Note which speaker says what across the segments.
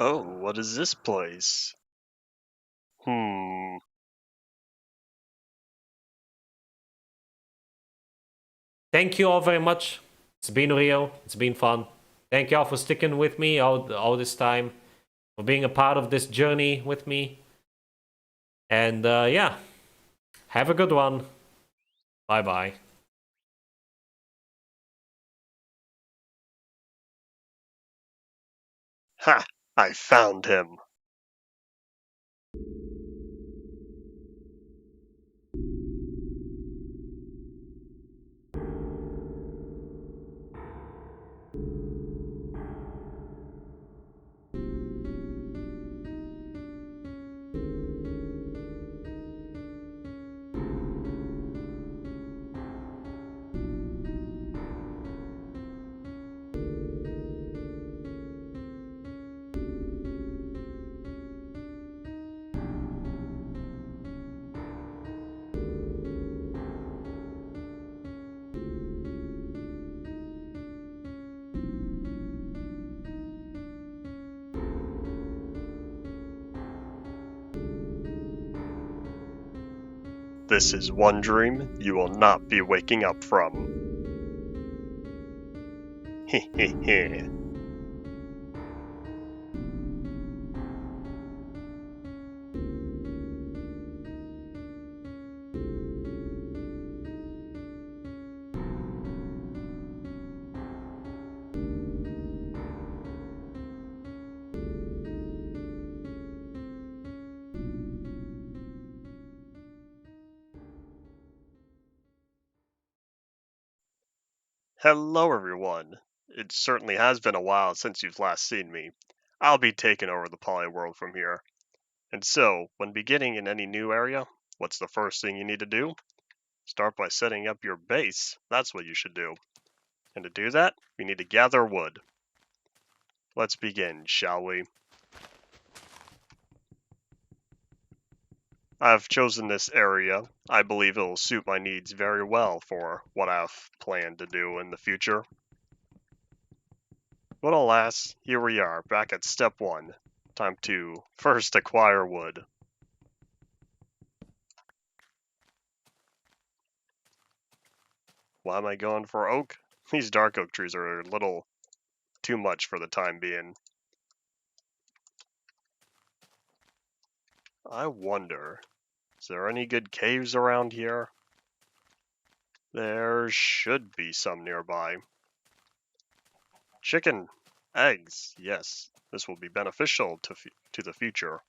Speaker 1: Oh, what is this place? Hmm.
Speaker 2: Thank you all very much. It's been real. It's been fun. Thank you all for sticking with me all this time, for being a part of this journey with me. And yeah, have a good one. Bye bye.
Speaker 1: Ha! I found him. This is one dream you will not be waking up from. Hehehe. Hello, everyone. It certainly has been a while since you've last seen me. I'll be taking over the Polyworld from here. And so, when beginning in any new area, what's the first thing you need to do? Start by setting up your base. That's what you should do. And to do that, we need to gather wood. Let's begin, shall we? I've chosen this area. I believe it will suit my needs very well for what I've planned to do in the future. But alas, here we are, back at step 1. Time to first acquire wood. Why am I going for oak? These dark oak trees are a little too much for the time being. I wonder, is there any good caves around here? There should be some nearby. Chicken, eggs, yes. This will be beneficial to the future.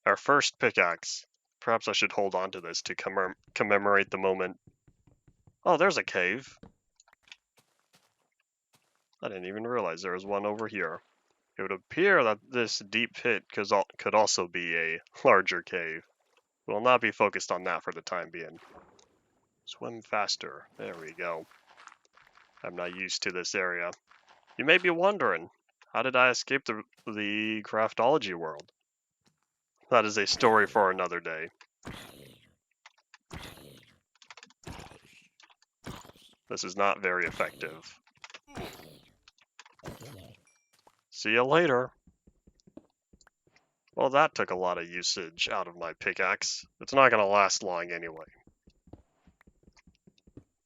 Speaker 1: Our first pickaxe. Perhaps I should hold on to this to commemorate the moment. Oh, there's a cave. I didn't even realize there was one over here. It would appear that this deep pit could also be a larger cave. We'll not be focused on that for the time being. Swim faster. There we go. I'm not used to this area. You may be wondering, how did I escape the craftology world? That is a story for another day. This is not very effective. See you later. Well, that took a lot of usage out of my pickaxe. It's not going to last long anyway.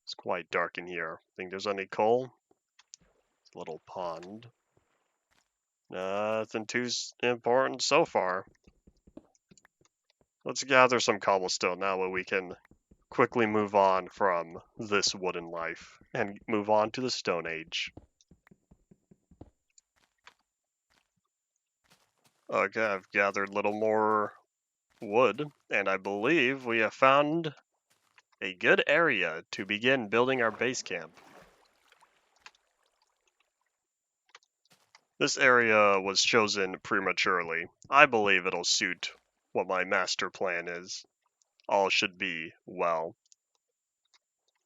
Speaker 1: It's quite dark in here. Think there's any coal? Little pond. Nothing too important so far. Let's gather some cobblestone now that we can quickly move on from this wooden life and move on to the Stone Age. Okay, I've gathered a little more wood, and I believe we have found a good area to begin building our base camp. This area was chosen prematurely. I believe it'll suit what my master plan is. All should be well.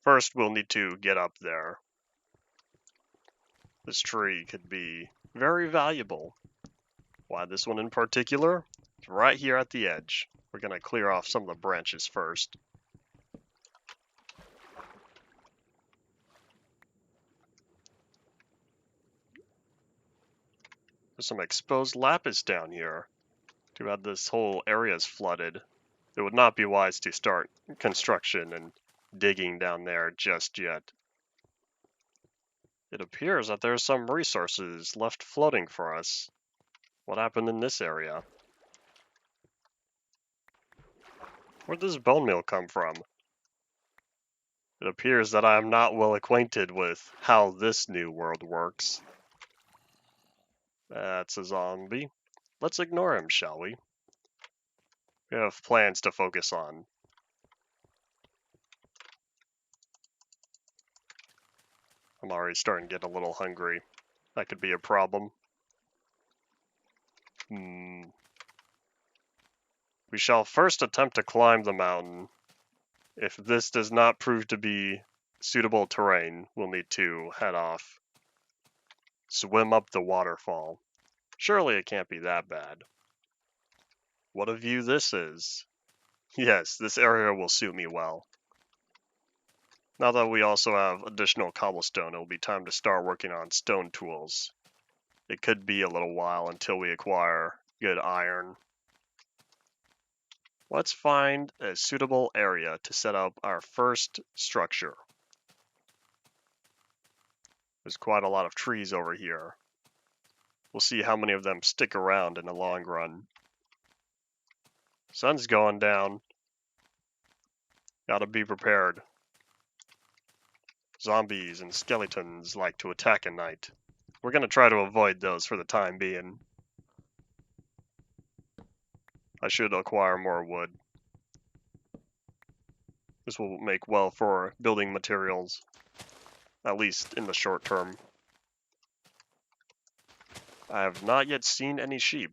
Speaker 1: First, we'll need to get up there. This tree could be very valuable. Why this one in particular? It's right here at the edge. We're gonna clear off some of the branches first. There's some exposed lapis down here. Too bad this whole area is flooded. It would not be wise to start construction and digging down there just yet. It appears that there's some resources left floating for us. What happened in this area? Where'd this bone meal come from? It appears that I am not well acquainted with how this new world works. That's a zombie. Let's ignore him, shall we? We have plans to focus on. I'm already starting to get a little hungry. That could be a problem. We shall first attempt to climb the mountain. If this does not prove to be suitable terrain, we'll need to head off. Swim up the waterfall. Surely it can't be that bad. What a view this is. Yes, this area will suit me well. Now that we also have additional cobblestone, it'll be time to start working on stone tools. It could be a little while until we acquire good iron. Let's find a suitable area to set up our first structure. There's quite a lot of trees over here. We'll see how many of them stick around in the long run. Sun's going down. Gotta be prepared. Zombies and skeletons like to attack at night. We're gonna try to avoid those for the time being. I should acquire more wood. This will make well for building materials, at least in the short term. I have not yet seen any sheep.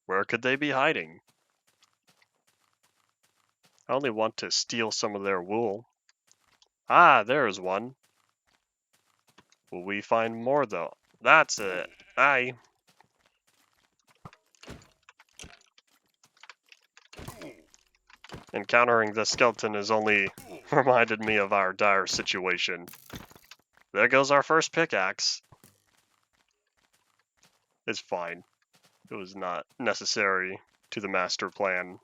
Speaker 1: Where could they be hiding? I only want to steal some of their wool. Ah, there's one. Will we find more though? That's it. Aye. Encountering the skeleton has only reminded me of our dire situation. There goes our first pickaxe. It's fine. It was not necessary to the master plan.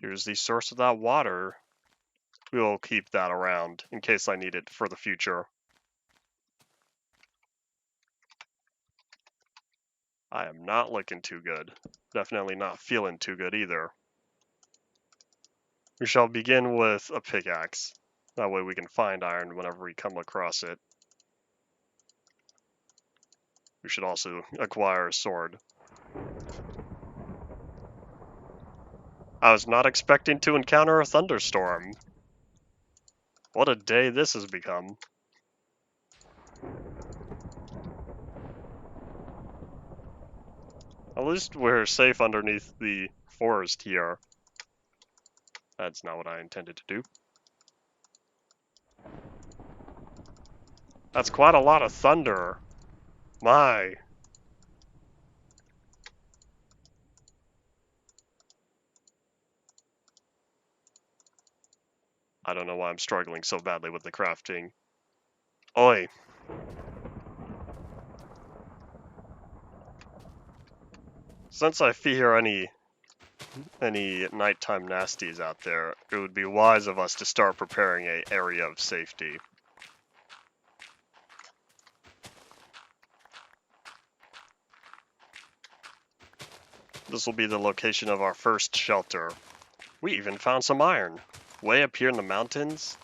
Speaker 1: Here's the source of that water. We'll keep that around in case I need it for the future. I am not looking too good. Definitely not feeling too good either. We shall begin with a pickaxe. That way we can find iron whenever we come across it. We should also acquire a sword. I was not expecting to encounter a thunderstorm. What a day this has become. At least we're safe underneath the forest here. That's not what I intended to do. That's quite a lot of thunder. My. I don't know why I'm struggling so badly with the crafting. Oi. Since I fear any nighttime nasties out there, it would be wise of us to start preparing an area of safety. This will be the location of our first shelter. We even found some iron. Way up here in the mountains.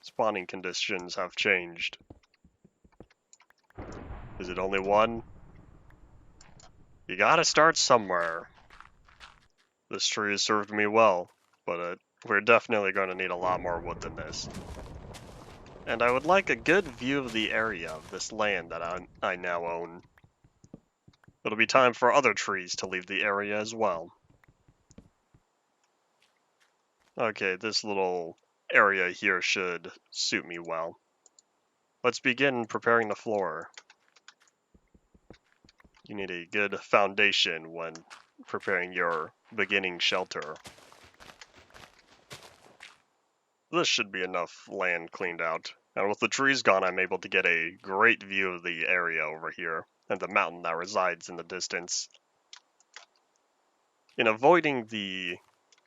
Speaker 1: Spawning conditions have changed. Is it only one? You gotta start somewhere. This tree has served me well, but we're definitely going to need a lot more wood than this. And I would like a good view of the area of this land that I now own. It'll be time for other trees to leave the area as well. Okay, this little area here should suit me well. Let's begin preparing the floor. You need a good foundation when preparing your beginning shelter. This should be enough land cleaned out. And with the trees gone, I'm able to get a great view of the area over here, and the mountain that resides in the distance. In avoiding the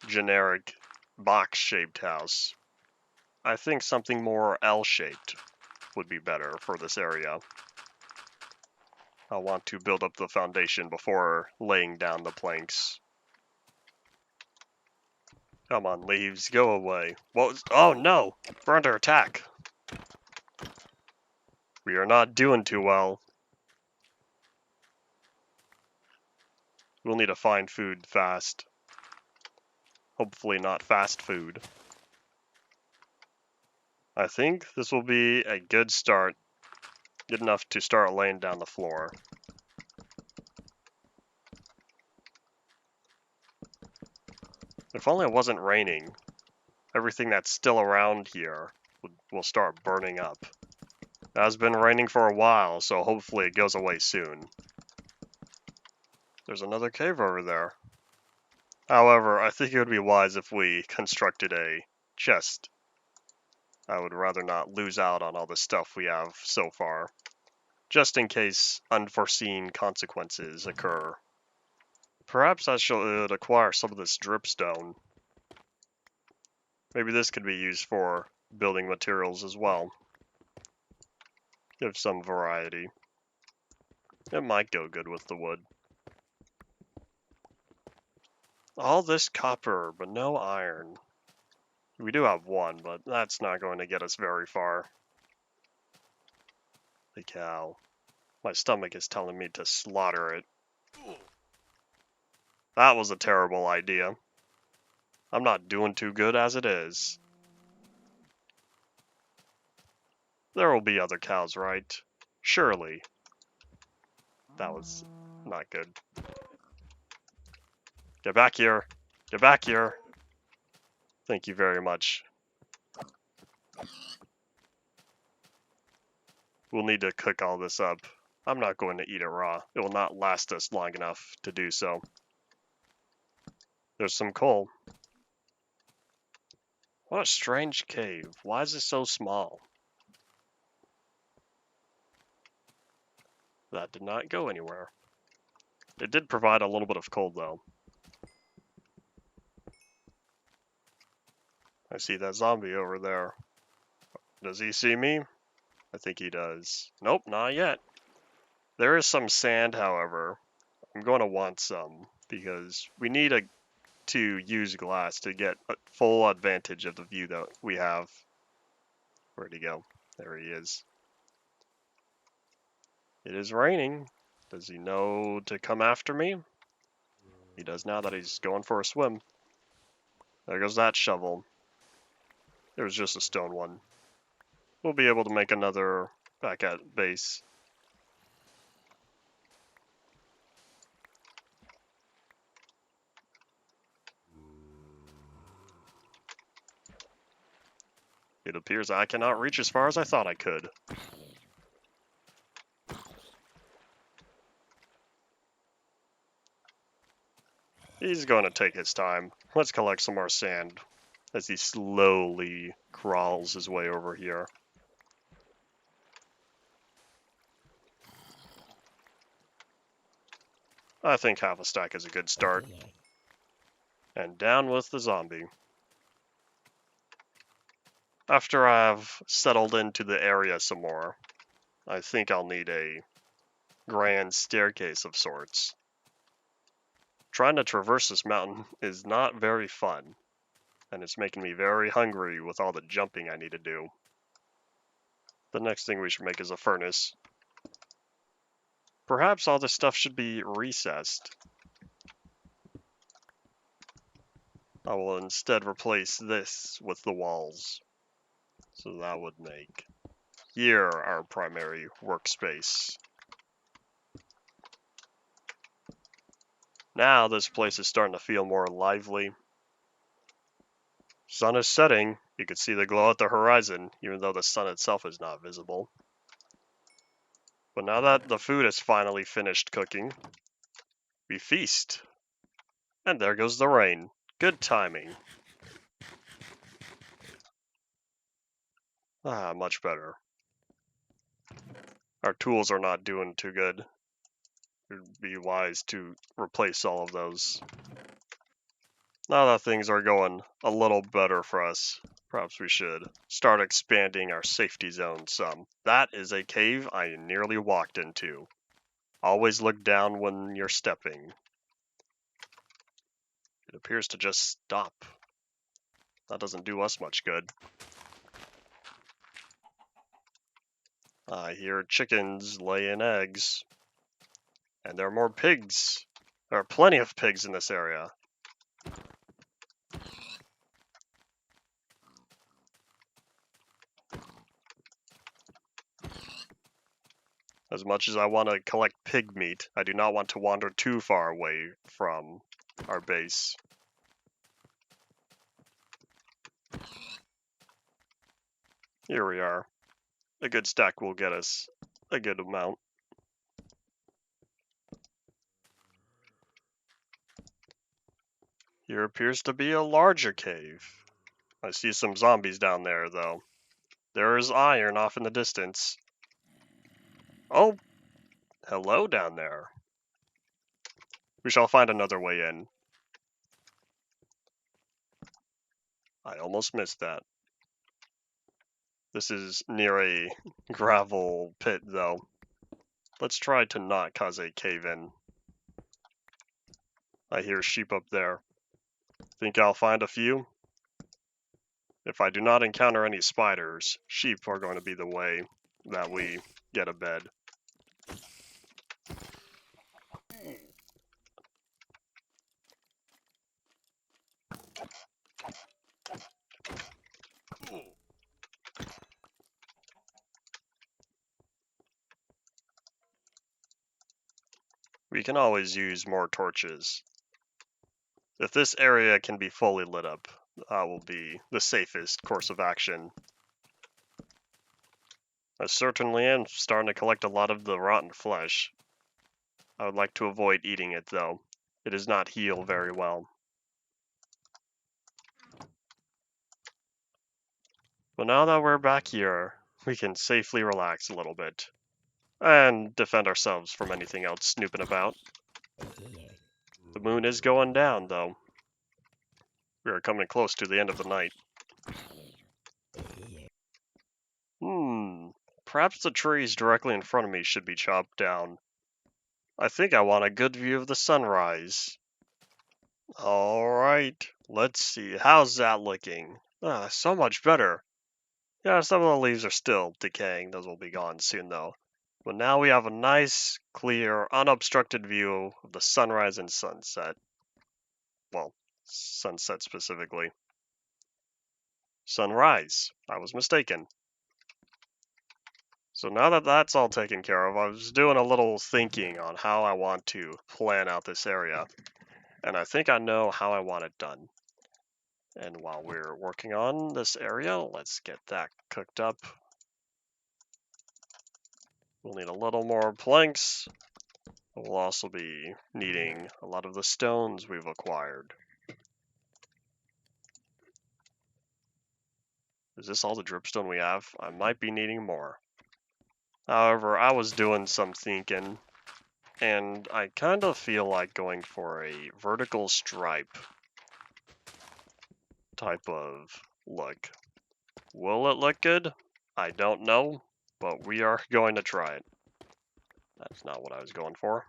Speaker 1: generic box-shaped house, I think something more L-shaped would be better for this area. I want to build up the foundation before laying down the planks. Come on, leaves, go away. What was... Oh no! We're under attack! We are not doing too well. We'll need to find food fast. Hopefully not fast food. I think this will be a good start. Good enough to start laying down the floor. If only it wasn't raining. Everything that's still around here will start burning up. It has been raining for a while, so hopefully it goes away soon. There's another cave over there. However, I think it would be wise if we constructed a chest. I would rather not lose out on all the stuff we have so far, just in case unforeseen consequences occur. Perhaps I should acquire some of this dripstone. Maybe this could be used for building materials as well. Give some variety. It might go good with the wood. All this copper, but no iron. We do have one, but that's not going to get us very far. The cow. My stomach is telling me to slaughter it. That was a terrible idea. I'm not doing too good as it is. There will be other cows, right? Surely. That was not good. Get back here. Get back here. Thank you very much. We'll need to cook all this up. I'm not going to eat it raw. It will not last us long enough to do so. There's some coal. What a strange cave. Why is it so small? That did not go anywhere. It did provide a little bit of coal, though. I see that zombie over there. Does he see me? I think he does. Nope, not yet. There is some sand, however. I'm going to want some, because we need to use glass to get a full advantage of the view that we have. Where'd he go? There he is. It is raining. Does he know to come after me? He does now that he's going for a swim. There goes that shovel. It was just a stone one. We'll be able to make another back at base. It appears I cannot reach as far as I thought I could. He's going to take his time. Let's collect some more sand as he slowly crawls his way over here. I think half a stack is a good start. And down with the zombie. After I've settled into the area some more, I think I'll need a grand staircase of sorts. Trying to traverse this mountain is not very fun, and it's making me very hungry with all the jumping I need to do. The next thing we should make is a furnace. Perhaps all this stuff should be recessed. I will instead replace this with the walls. So that would make here our primary workspace. Now this place is starting to feel more lively. Sun is setting. You can see the glow at the horizon, even though the sun itself is not visible. But now that the food is finally finished cooking, we feast. And there goes the rain. Good timing. Ah, much better. Our tools are not doing too good. It'd be wise to replace all of those. Now that things are going a little better for us, perhaps we should start expanding our safety zone some. That is a cave I nearly walked into. Always look down when you're stepping. It appears to just stop. That doesn't do us much good. I hear chickens laying eggs. And there are more pigs. There are plenty of pigs in this area. As much as I want to collect pig meat, I do not want to wander too far away from our base. Here we are. A good stack will get us a good amount. Here appears to be a larger cave. I see some zombies down there, though. There is iron off in the distance. Oh, hello down there. We shall find another way in. I almost missed that. This is near a gravel pit, though. Let's try to not cause a cave-in. I hear sheep up there. Think I'll find a few? If I do not encounter any spiders, sheep are going to be the way that we get a bed. We can always use more torches. If this area can be fully lit up, that will be the safest course of action. I certainly am starting to collect a lot of the rotten flesh. I would like to avoid eating it, though. It does not heal very well. But now that we're back here, we can safely relax a little bit. And defend ourselves from anything else snooping about. The moon is going down, though. We are coming close to the end of the night. Perhaps the trees directly in front of me should be chopped down. I think I want a good view of the sunrise. Alright, let's see. How's that looking? So much better. Yeah, some of the leaves are still decaying. Those will be gone soon, though. But now we have a nice, clear, unobstructed view of the sunrise and sunset. Well, sunset specifically. Sunrise. I was mistaken. So now that that's all taken care of, I was doing a little thinking on how I want to plan out this area. And I think I know how I want it done. And while we're working on this area, let's get that cooked up. We'll need a little more planks. We'll also be needing a lot of the stones we've acquired. Is this all the dripstone we have? I might be needing more. However, I was doing some thinking, and I kind of feel like going for a vertical stripe type of look. Will it look good? I don't know, but we are going to try it. That's not what I was going for.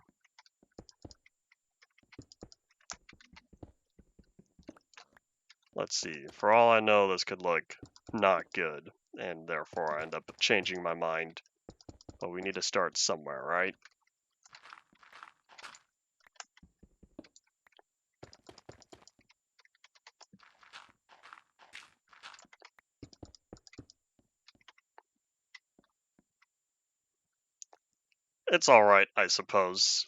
Speaker 1: Let's see. For all I know, this could look not good, and therefore I end up changing my mind. But we need to start somewhere, right? It's alright, I suppose.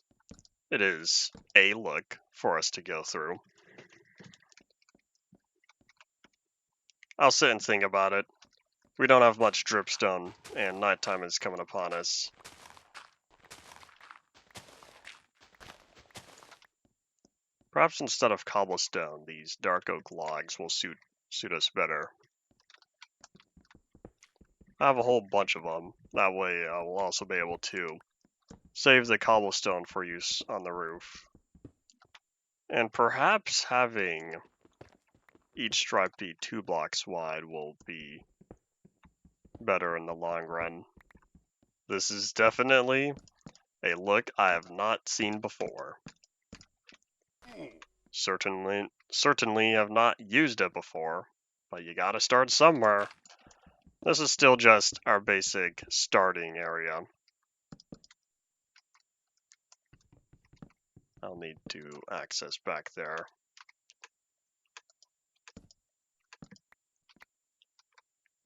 Speaker 1: It is a look for us to go through. I'll sit and think about it. We don't have much dripstone, and nighttime is coming upon us. Perhaps instead of cobblestone, these dark oak logs will suit us better. I have a whole bunch of them. That way I will also be able to save the cobblestone for use on the roof. And perhaps having each stripe be 2 blocks wide will be better in the long run. This is definitely a look I have not seen before. Certainly have not used it before, but you gotta start somewhere. This is still just our basic starting area. I'll need to access back there.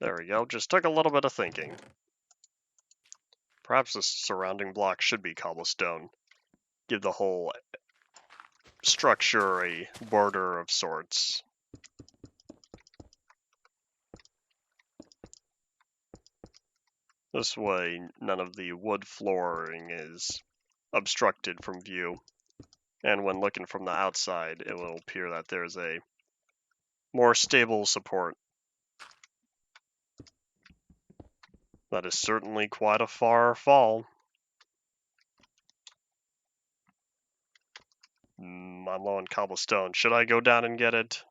Speaker 1: There we go, just took a little bit of thinking. Perhaps the surrounding block should be cobblestone. Give the whole structure a border of sorts. This way, none of the wood flooring is obstructed from view. And when looking from the outside, it will appear that there's a more stable support. That is certainly quite a far fall. I'm low on cobblestone. Should I go down and get it?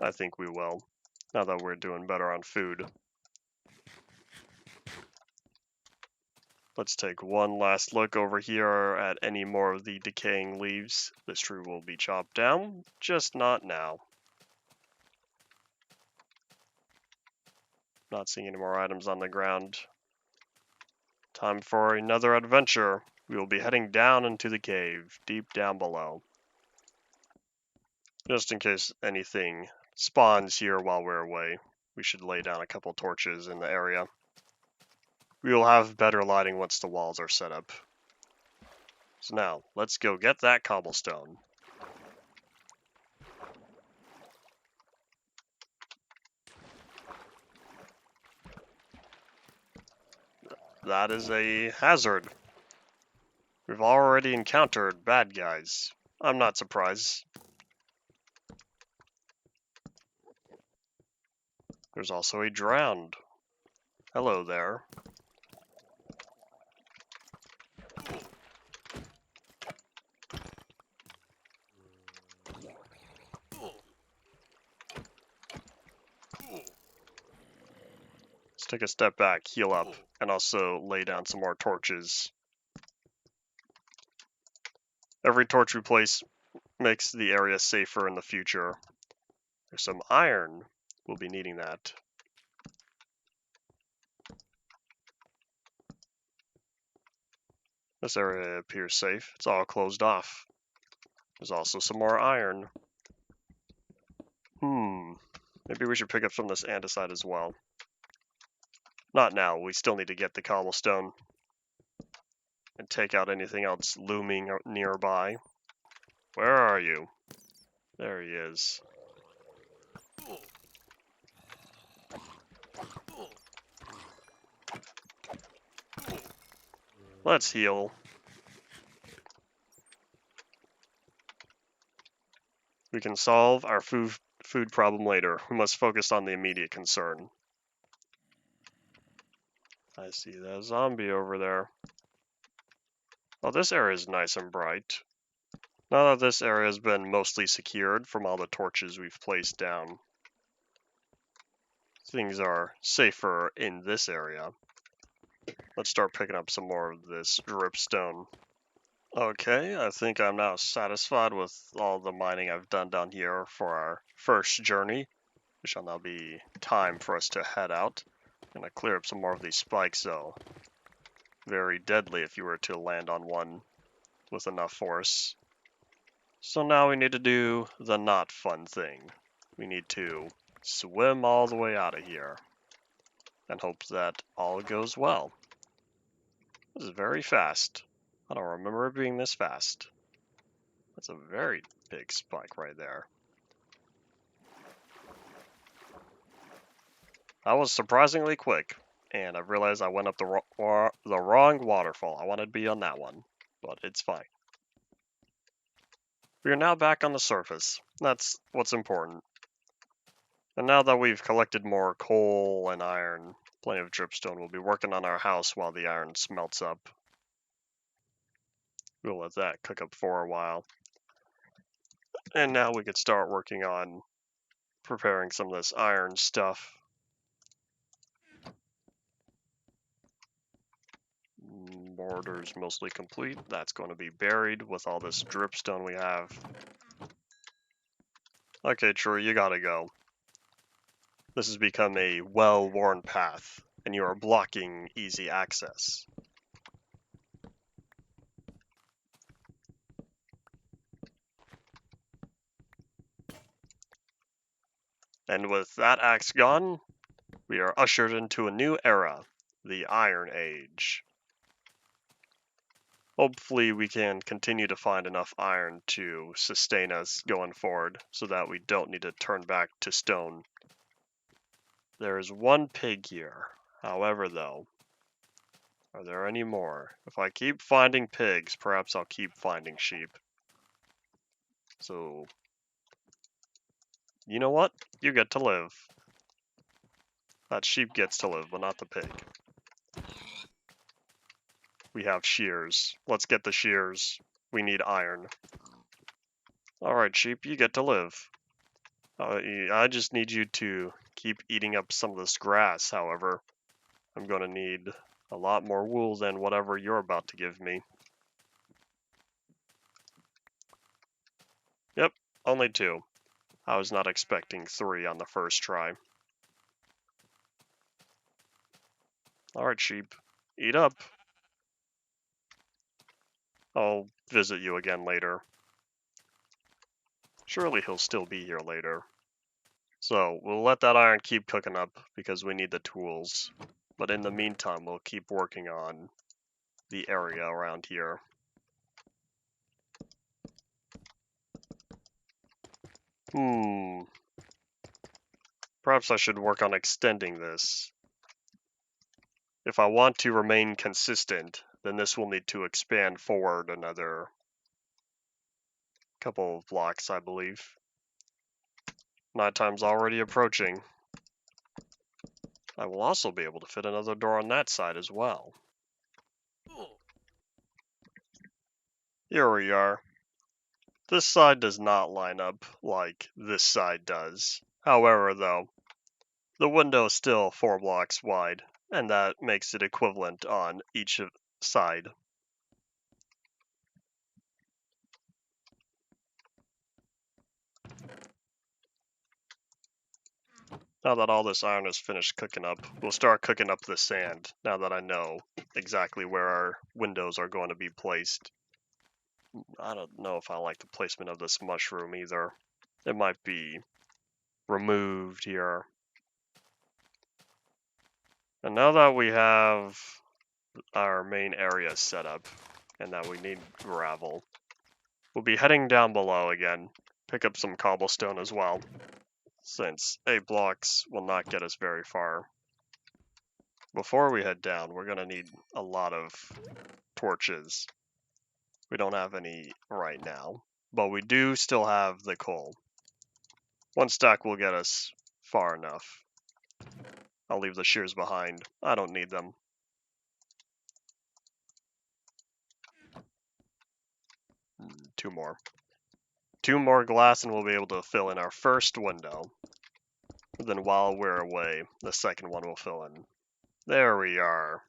Speaker 1: I think we will, now that we're doing better on food. Let's take one last look over here at any more of the decaying leaves. This tree will be chopped down, just not now. Not seeing any more items on the ground. Time for another adventure. We will be heading down into the cave, deep down below. Just in case anything spawns here while we're away, we should lay down a couple torches in the area. We will have better lighting once the walls are set up. So now, let's go get that cobblestone. That is a hazard. We've already encountered bad guys. I'm not surprised. There's also a drowned. Hello there. Let's take a step back, heal up, and also lay down some more torches. Every torch we place makes the area safer in the future. There's some iron. We'll be needing that. This area appears safe. It's all closed off. There's also some more iron. Maybe we should pick up some of this andesite as well. Not now. We still need to get the cobblestone and take out anything else looming nearby. Where are you? There he is. Let's heal. We can solve our food problem later. We must focus on the immediate concern. I see that zombie over there. Oh, this area is nice and bright. Now that this area has been mostly secured from all the torches we've placed down, things are safer in this area. Let's start picking up some more of this dripstone. Okay, I think I'm now satisfied with all the mining I've done down here for our first journey. It shall now be time for us to head out. I'm gonna clear up some more of these spikes though. Very deadly if you were to land on one with enough force. So now we need to do the not fun thing. We need to swim all the way out of here and hope that all goes well. This is very fast. I don't remember it being this fast. That's a very big spike right there. That was surprisingly quick, and I realized I went up the wrong waterfall. I wanted to be on that one, but it's fine. We are now back on the surface. That's what's important. And now that we've collected more coal and iron, plenty of dripstone, we'll be working on our house while the iron smelts up. We'll let that cook up for a while. And now we could start working on preparing some of this iron stuff. Border's mostly complete. That's going to be buried with all this dripstone we have. Okay, True, you gotta go. This has become a well-worn path, and you are blocking easy access. And with that axe gone, we are ushered into a new era, the Iron Age. Hopefully we can continue to find enough iron to sustain us going forward, so that we don't need to turn back to stone. There is one pig here. However, though, are there any more? If I keep finding pigs, perhaps I'll keep finding sheep. So, you know what? You get to live. That sheep gets to live, but not the pig. We have shears. Let's get the shears. We need iron. Alright, sheep, you get to live. I just need you to keep eating up some of this grass, however. I'm going to need a lot more wool than whatever you're about to give me. Yep, only 2. I was not expecting 3 on the first try. Alright, sheep. Eat up. I'll visit you again later. Surely he'll still be here later. So, we'll let that iron keep cooking up, because we need the tools. But in the meantime, we'll keep working on the area around here. Perhaps I should work on extending this. If I want to remain consistent, then this will need to expand forward another couple of blocks, I believe. Nighttime's already approaching. I will also be able to fit another door on that side as well. Here we are. This side does not line up like this side does. However, though, the window is still 4 blocks wide, and that makes it equivalent on each side. Now that all this iron is finished cooking up, we'll start cooking up the sand, now that I know exactly where our windows are going to be placed. I don't know if I like the placement of this mushroom either. It might be removed here. And now that we have our main area set up, and that we need gravel, we'll be heading down below again, pick up some cobblestone as well, since 8 blocks will not get us very far. Before we head down, we're going to need a lot of torches. We don't have any right now, but we do still have the coal. 1 stack will get us far enough. I'll leave the shears behind. I don't need them. Two more. 2 more glass and we'll be able to fill in our first window. Then while we're away, the second one will fill in. There we are.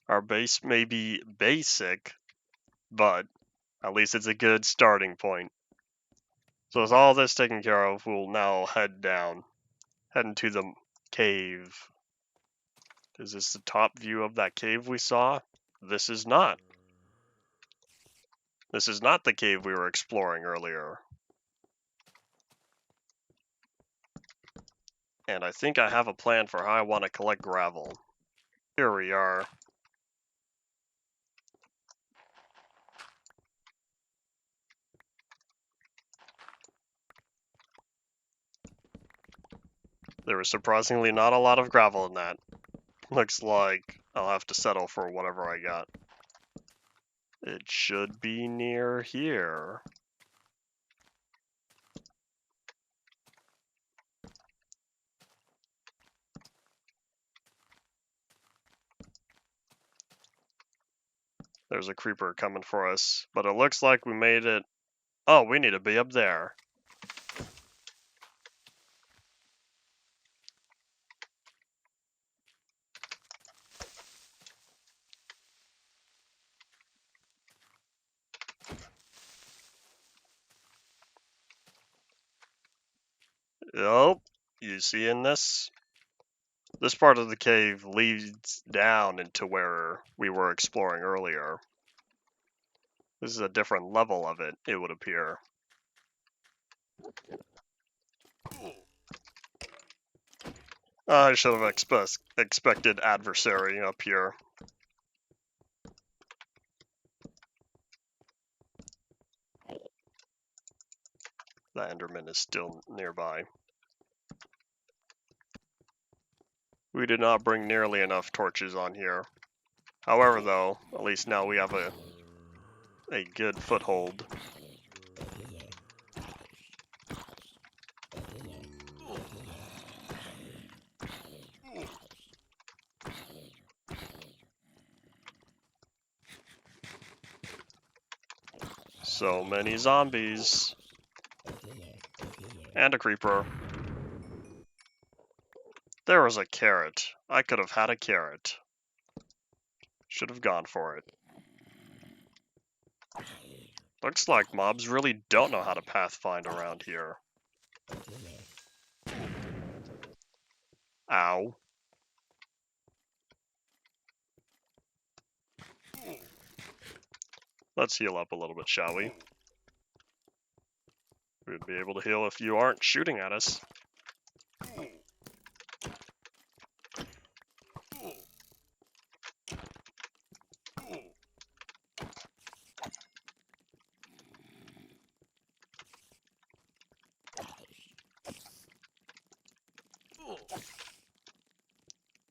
Speaker 1: Our base may be basic, but at least it's a good starting point. So with all this taken care of, we'll now head down. Head into the cave. Is this the top view of that cave we saw? This is not. This is not the cave we were exploring earlier. And I think I have a plan for how I want to collect gravel. Here we are. There was surprisingly not a lot of gravel in that. Looks like I'll have to settle for whatever I got. It should be near here. There's a creeper coming for us, but it looks like we made it. Oh, we need to be up there. Oh, you seeing this? This part of the cave leads down into where we were exploring earlier. This is a different level of it, it would appear. I should have expected adversary up here. The Enderman is still nearby. We did not bring nearly enough torches on here. However, though, at least now we have a good foothold. So many zombies. And a creeper. There was a carrot. I could have had a carrot. Should have gone for it. Looks like mobs really don't know how to pathfind around here. Ow. Let's heal up a little bit, shall we? We'd be able to heal if you aren't shooting at us.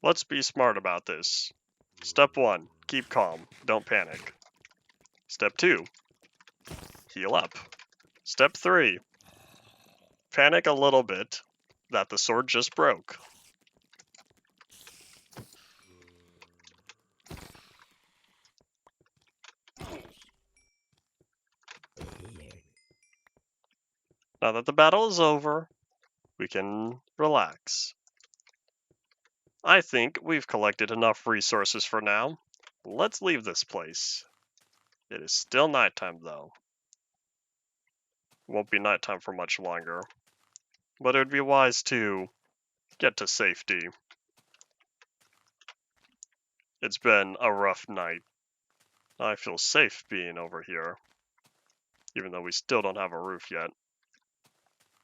Speaker 1: Let's be smart about this. Step 1, keep calm, don't panic. Step 2, heal up. Step 3, panic a little bit that the sword just broke. Now that the battle is over, we can relax. I think we've collected enough resources for now. Let's leave this place. It is still nighttime, though. Won't be nighttime for much longer. But it would be wise to get to safety. It's been a rough night. I feel safe being over here, even though we still don't have a roof yet.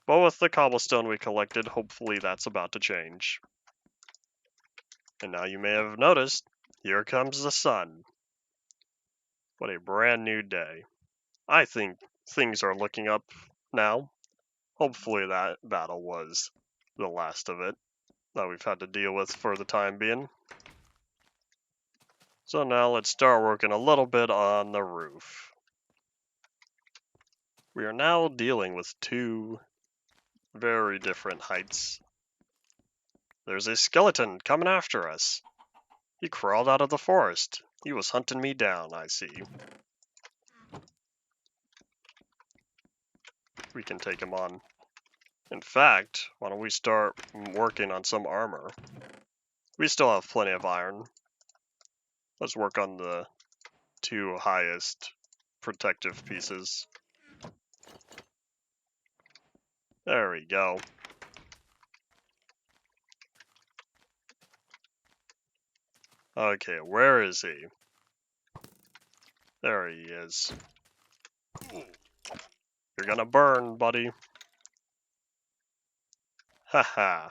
Speaker 1: But with the cobblestone we collected, hopefully that's about to change. And now you may have noticed, here comes the sun. What a brand new day. I think things are looking up now. Hopefully that battle was the last of it that we've had to deal with for the time being. So now let's start working a little bit on the roof. We are now dealing with two very different heights. There's a skeleton coming after us. He crawled out of the forest. He was hunting me down, I see. We can take him on. In fact, why don't we start working on some armor? We still have plenty of iron. Let's work on the two highest protective pieces. There we go. Okay, where is he? There he is. You're gonna burn, buddy. Haha.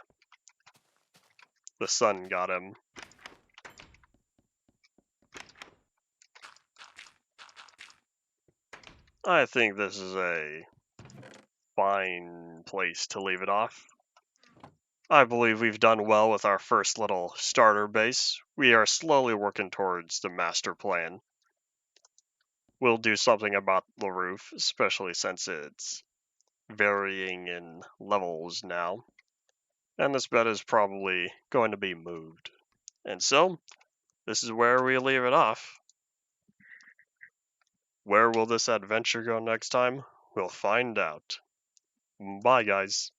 Speaker 1: The sun got him. I think this is a fine place to leave it off. I believe we've done well with our first little starter base. we are slowly working towards the master plan. We'll do something about the roof, especially since it's varying in levels now. And this bed is probably going to be moved. And so, this is where we leave it off. Where will this adventure go next time? We'll find out. Bye, guys.